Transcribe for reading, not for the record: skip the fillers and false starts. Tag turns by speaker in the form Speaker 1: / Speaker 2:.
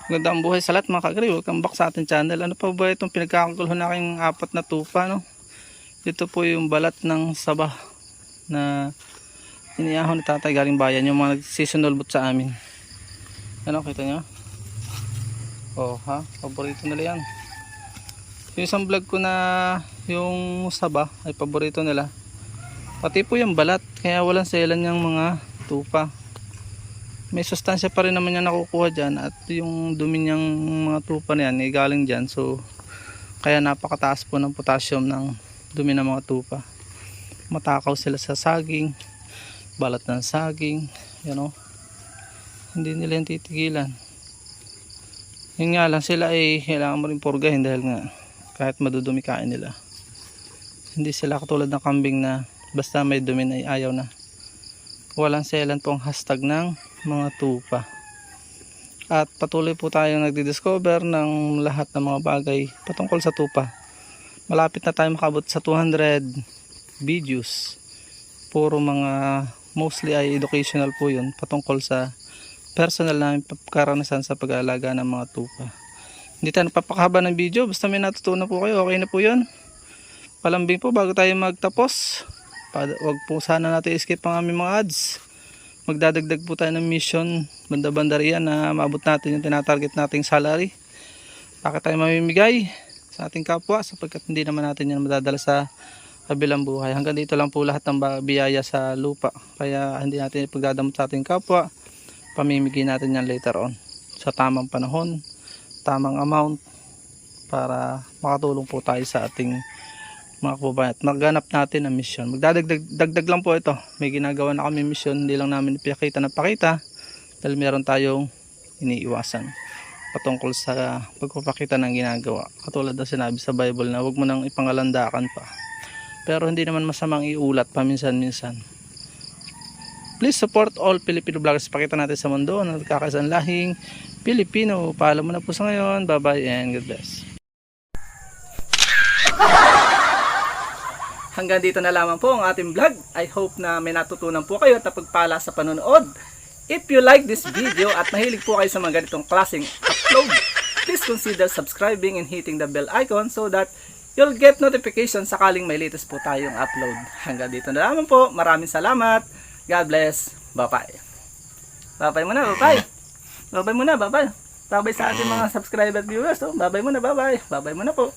Speaker 1: Magandang buhay sa lahat mga ka-agri. Welcome back sa ating channel. Ano pa ba itong pinagkakaguluhan na aking apat na tupa, no? Ito po yung balat ng saba na iniyahon ni tatay galing bayan, yung mga nagsisinulbot sa amin. Ano, kita nyo? Oh ha, paborito nila yan. Yung isang vlog ko na yung saba ay paborito nila. Pati po yung balat, kaya walang selan yung mga tupa. May sustansya pa rin naman yan nakukuha dyan, at yung dumi niyang mga tupa na yan ay galing dyan, so kaya napakataas po ng potassium ng dumi ng mga tupa. Matakaw sila sa saging, balat ng saging, you know, hindi nila yung titigilan. Yun nga lang, sila ay kailangan mo rin purgahin dahil nga kahit madudumi kain nila. Hindi sila katulad ng kambing na basta may dumi na ayaw na. Walang selan po ang hashtag ng mga tupa. At patuloy po tayong nagdi-discover ng lahat ng mga bagay patungkol sa tupa. Malapit na tayo makabot sa 200 videos. Puro mga mostly ay educational po yun patungkol sa personal namin karanasan sa pag-aalaga ng mga tupa. Hindi tayo napapakahaba ng video, basta may natutunan po kayo, okay na po yun. Palambing po bago tayo magtapos, wag po sana natin skip ang aming mga ads. Magdadagdag po tayo ng mission banda-banda riyan na maabot natin yung tinatarget nating salary. Bakit tayo mamimigay sa ating kapwa, sapagkat hindi naman natin yan madadala sa kabilang buhay. Hanggang dito lang po lahat ng biyaya sa lupa, kaya hindi natin ipagdadamot sa ating kapwa. Pamimigay natin yan later on sa tamang panahon, tamang amount, para makatulong po tayo sa ating mga kababayan at magganap natin ang mission. Magdadagdag lang po ito, may ginagawa na kami mission, hindi lang namin ipakita na pakita dahil meron tayong iniiwasan patungkol sa pagpapakita ng ginagawa. Katulad na sinabi sa Bible na huwag mo nang ipangalandakan pa, pero hindi naman masamang iulat paminsan-minsan. Please support all Filipino vloggers. Pakita natin sa mundo na nagkakaisang lahing Pilipino. Paalam mo na po sa ngayon. Bye bye and God bless. Hanggang dito na lamang po ang ating vlog. I hope na may natutunan po kayo at napagpala sa panonood. If you like this video at mahilig po kayo sa mga ganitong klaseng upload, please consider subscribing and hitting the bell icon so that you'll get notification sakaling may latest po tayong upload. Hanggang dito na lamang po. Maraming salamat. God bless. Bye-bye. Bye-bye muna. Bye-bye. Bye-bye muna. Bye-bye. Bye-bye sa ating mga subscriber viewers. Oh. Bye-bye muna. Bye-bye. Bye-bye muna po.